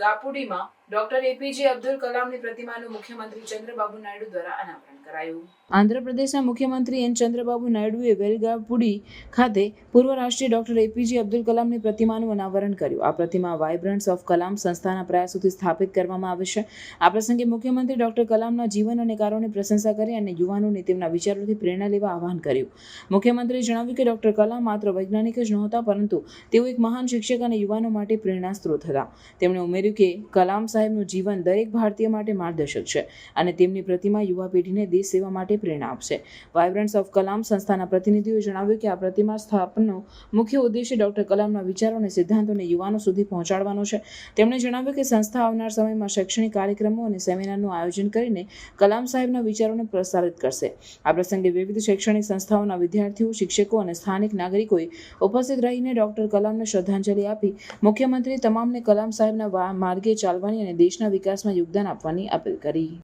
ગાપુડીમાં doctor APJ Abdul કલામની પ્રતિમાનું મુખ્યમંત્રી ચંદ્રબાબુ નાયડુ દ્વારા અનાવરણ કરાયું. આંધ્રપ્રદેશના મુખ્યમંત્રી એન ચંદ્રબાબુ નાયડુએ વેલગાપુડી ખાતે પૂર્વ રાષ્ટ્રીય ડોક્ટર એપીજે અબ્દુલ કલામની પ્રતિમાનું અનાવરણ કર્યું. આ પ્રતિમા વાઇબ્રન્ટ્સ ઓફ કલામ સંસ્થાના પ્રયાસોથી સ્થાપિત કરવામાં આવી છે. આ પ્રસંગે મુખ્યમંત્રી ડોક્ટર કલામના જીવન અને કાર્યોની પ્રશંસા કરી અને યુવાનોને તેમના વિચારોથી પ્રેરણા લેવા આહ્વાન કર્યું. મુખ્યમંત્રીએ જણાવ્યું કે ડોક્ટર કલામ માત્ર વૈજ્ઞાનિક જ નહોતા, પરંતુ તેઓ એક મહાન શિક્ષક અને યુવાનો માટે પ્રેરણા સ્ત્રોત હતા. તેમણે ઉમેર્યું કે કલામ સાહેબનું જીવન દરેક ભારતીય માટે માર્ગદર્શક છે અને તેમની પ્રતિમા યુવા પેઢીને દેશ સેવા માટે પ્રેરણા આપશે. વાઇબ્રન્ટ્સ ઓફ કલામ સંસ્થાના પ્રતિનિધિઓએ જણાવ્યું કે આ પ્રતિમા સ્થાપનનો મુખ્ય ઉદ્દેશ્ય ડોક્ટર કલામના વિચારો અને સિદ્ધાંતોને યુવાનો સુધી પહોંચાડવાનો છે. તેમણે જણાવ્યું કે સંસ્થા આવનાર સમયમાં શૈક્ષણિક કાર્યક્રમો અને સેમિનારનું આયોજન કરીને કલામ સાહેબના વિચારોને પ્રસારિત કરશે. આ પ્રસંગે વિવિધ શૈક્ષણિક સંસ્થાઓના વિદ્યાર્થીઓ, શિક્ષકો અને સ્થાનિક નાગરિકોએ ઉપસ્થિત રહીને ડોક્ટર કલામને શ્રદ્ધાંજલિ આપી. મુખ્યમંત્રીએ તમામને કલામ સાહેબના માર્ગે ચાલવાની અને દેશના વિકાસમાં યોગદાન આપવાની અપીલ કરી.